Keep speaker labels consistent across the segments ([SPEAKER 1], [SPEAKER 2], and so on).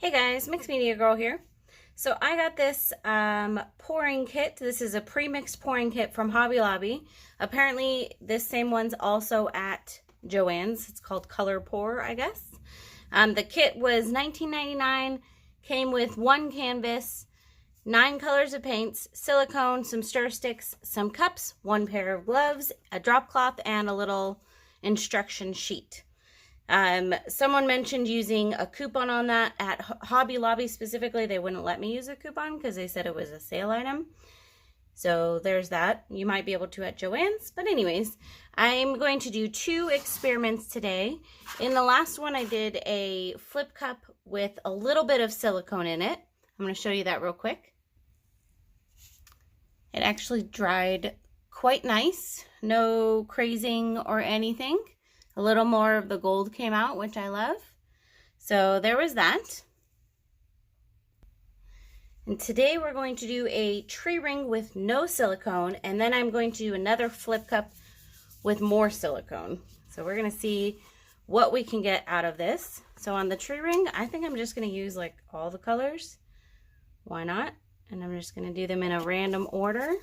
[SPEAKER 1] Hey guys, Mixed Media Girl here. So I got this pouring kit. This is a pre-mixed pouring kit from Hobby Lobby. Apparently this same one's also at Joann's. It's called Color Pour, I guess. The kit was $19.99, came with one canvas, 9 colors of paints, silicone, some stir sticks, some cups, one pair of gloves, a drop cloth, and a little instruction sheet. Someone mentioned using a coupon on that at Hobby Lobby specifically. They wouldn't let me use a coupon because they said it was a sale item. So there's that. You might be able to at Joann's. But anyways, I'm going to do 2 experiments today. In the last one, I did a flip cup with a little bit of silicone in it. I'm going to show you that real quick. It actually dried quite nice. No crazing or anything. A little more of the gold came out, which I love. So there was that. And today we're going to do a tree ring with no silicone, and then I'm going to do another flip cup with more silicone. So we're going to see what we can get out of this. So on the tree ring, I think I'm just going to use like all the colors. Why not? And I'm just going to do them in a random order.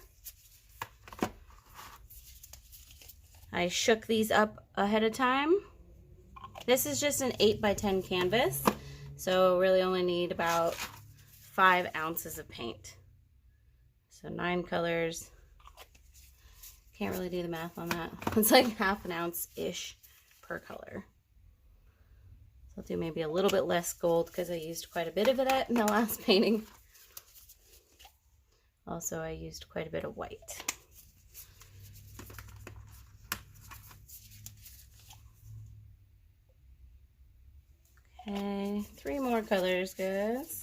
[SPEAKER 1] I shook these up ahead of time. This is just an 8x10 canvas, so really only need about 5 ounces of paint. So 9 colors. Can't really do the math on that. It's like ½ an ounce-ish per color. So I'll do maybe a little bit less gold because I used quite a bit of that in the last painting. Also, I used quite a bit of white. Okay, 3 more colors, guys.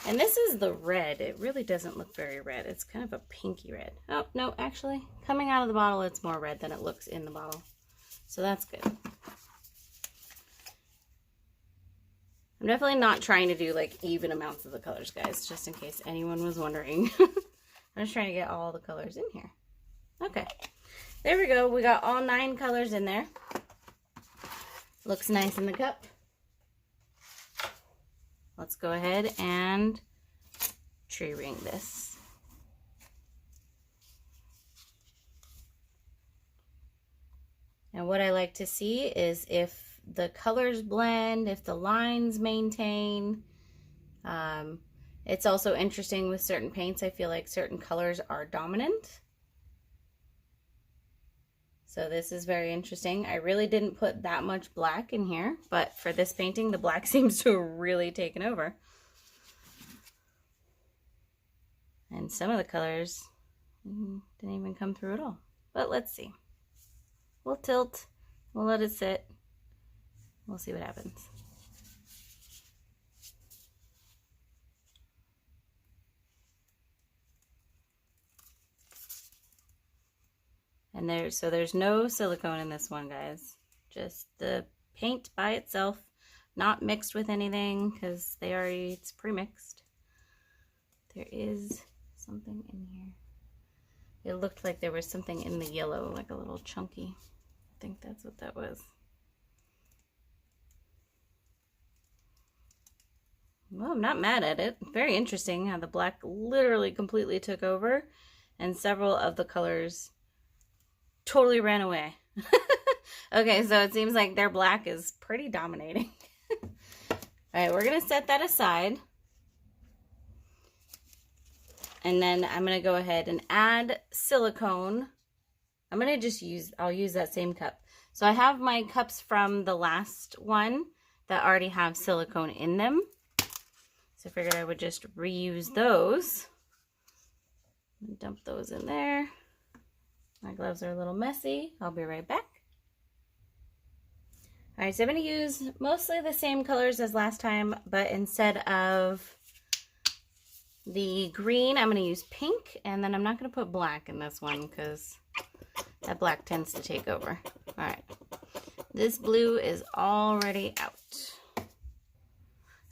[SPEAKER 1] And this is the red. It really doesn't look very red. It's kind of a pinky red. Oh, no, actually, coming out of the bottle, it's more red than it looks in the bottle. So that's good. I'm definitely not trying to do like even amounts of the colors, guys, just in case anyone was wondering. I'm just trying to get all the colors in here. Okay, there we go. We got all 9 colors in there. Looks nice in the cup. Let's go ahead and tree ring this. And what I like to see is if the colors blend, if the lines maintain. It's also interesting with certain paints, I feel like certain colors are dominant. So this is very interesting. I really didn't put that much black in here, but for this painting, the black seems to have really taken over. And some of the colors didn't even come through at all. But let's see. We'll tilt, we'll let it sit. We'll see what happens. And there's no silicone in this one, guys. Just the paint by itself, not mixed with anything because it's pre-mixed. There is something in here. It looked like there was something in the yellow, like a little chunky. I think that's what that was. Well, I'm not mad at it. Very interesting how the black literally completely took over and several of the colors totally ran away. Okay, so it seems like their black is pretty dominating. All right, we're going to set that aside. And then I'm going to go ahead and add silicone. I'm going to just I'll use that same cup. So I have my cups from the last one that already have silicone in them. So I figured I would just reuse those. Dump those in there. My gloves are a little messy. I'll be right back. All right, so I'm going to use mostly the same colors as last time, but instead of the green, I'm going to use pink, and then I'm not going to put black in this one because that black tends to take over. All right, this blue is already out.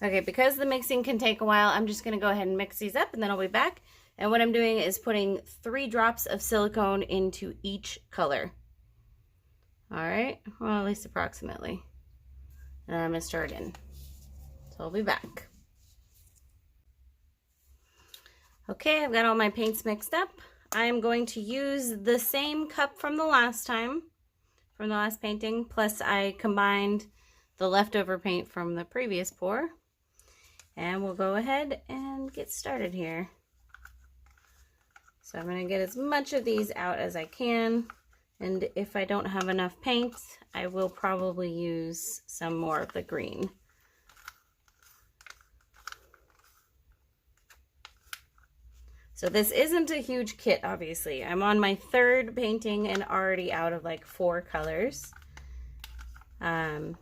[SPEAKER 1] Okay, because the mixing can take a while, I'm just going to go ahead and mix these up, and then I'll be back. And what I'm doing is putting 3 drops of silicone into each color. All right, well, at least approximately. And I'm going to stir it in. So So I'll be back. Okay, I've got all my paints mixed up. I'm going to use the same cup from the last time, from the last painting, plus I combined the leftover paint from the previous pour. And we'll go ahead and get started here. So I'm going to get as much of these out as I can. And if I don't have enough paint, I will probably use some more of the green. So this isn't a huge kit, obviously. I'm on my third painting and already out of like 4 colors. Yeah,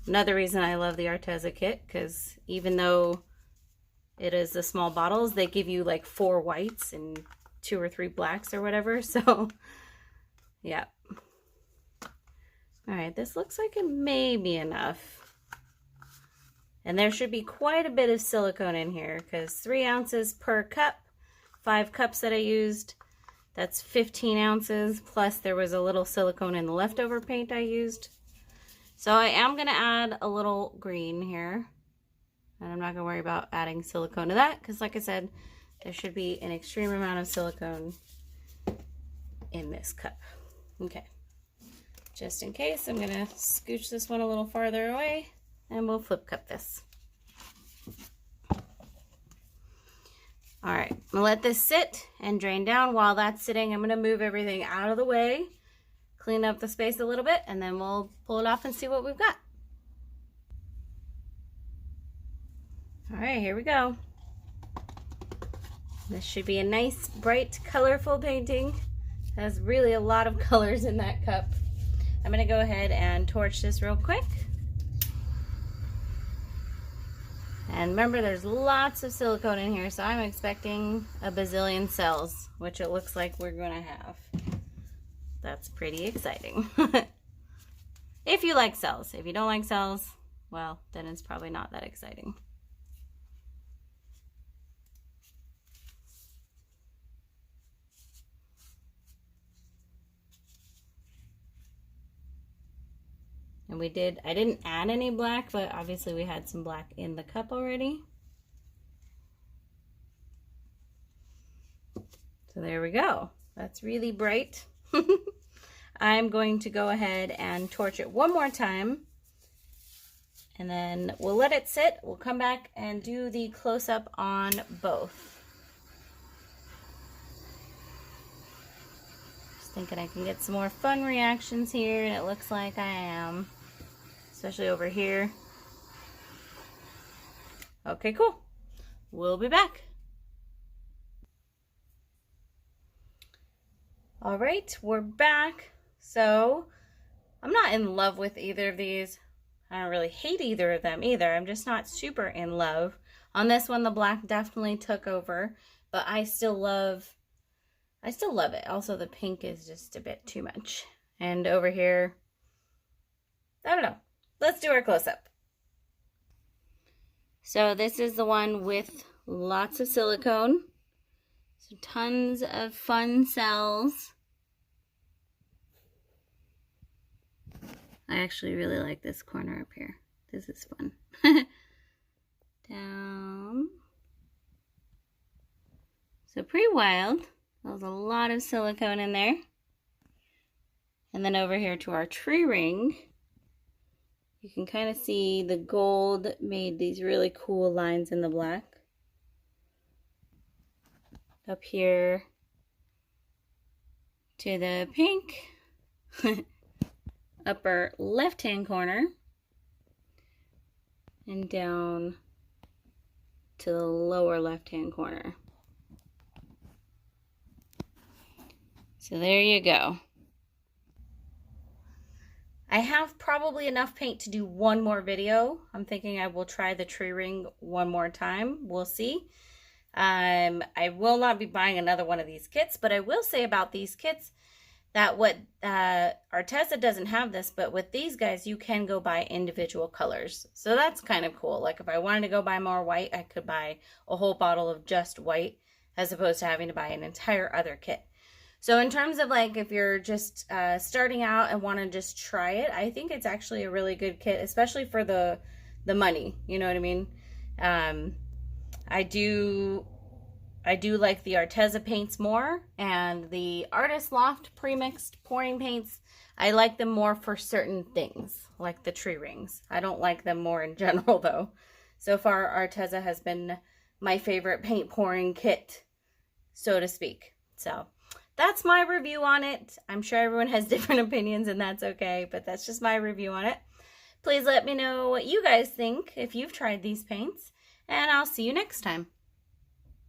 [SPEAKER 1] another reason I love the Arteza kit, because even though it is the small bottles, they give you like 4 whites and 2 or 3 blacks or whatever. So yeah. All right, this looks like it may be enough. And there should be quite a bit of silicone in here, because 3 ounces per cup, 5 cups that I used, that's 15 ounces, plus there was a little silicone in the leftover paint I used. So I am going to add a little green here, and I'm not going to worry about adding silicone to that, because like I said, there should be an extreme amount of silicone in this cup. Okay, just in case, I'm going to scooch this one a little farther away, and we'll flip cup this. All right, I'm gonna let this sit and drain down. While that's sitting, I'm gonna move everything out of the way, clean up the space a little bit, and then we'll pull it off and see what we've got. All right, here we go. This should be a nice, bright, colorful painting. It has really a lot of colors in that cup. I'm gonna go ahead and torch this real quick. And remember, there's lots of silicone in here, so I'm expecting a bazillion cells, which it looks like we're gonna have. That's pretty exciting. If you like cells. If you don't like cells, well, then it's probably not that exciting. And I didn't add any black, but obviously we had some black in the cup already. So there we go. That's really bright. I'm going to go ahead and torch it one more time, and then we'll let it sit. We'll come back and do the close-up on both. Just thinking I can get some more fun reactions here, and it looks like I am. Especially over here. Okay, cool. We'll be back. All right, we're back. So I'm not in love with either of these. I don't really hate either of them either. I'm just not super in love. On this one, the black definitely took over, but I still love it. Also, the pink is just a bit too much. And over here, I don't know. Let's do our close-up. So this is the one with lots of silicone. So tons of fun cells. I actually really like this corner up here. This is fun. Down. So pretty wild. There's a lot of silicone in there. And then over here to our tree ring. You can kind of see the gold made these really cool lines in the black. Up here to the pink upper left-hand corner, and down to the lower left-hand corner. So there you go. I have probably enough paint to do one more video. I'm thinking I will try the tree ring one more time. We'll see. I will not be buying another one of these kits, but I will say about these kits that what Arteza doesn't have this, but with these guys, you can go buy individual colors. So that's kind of cool. Like if I wanted to go buy more white, I could buy a whole bottle of just white as opposed to having to buy an entire other kit. So in terms of like if you're just starting out and want to just try it, I think it's actually a really good kit, especially for the the money. You know what I mean? I do like the Arteza paints more, and the Artist Loft pre-mixed pouring paints, I like them more for certain things, like the tree rings. I don't like them more in general, though. So far, Arteza has been my favorite paint pouring kit, so to speak. So that's my review on it. I'm sure everyone has different opinions, and that's okay, but that's just my review on it. Please let me know what you guys think if you've tried these paints, and I'll see you next time.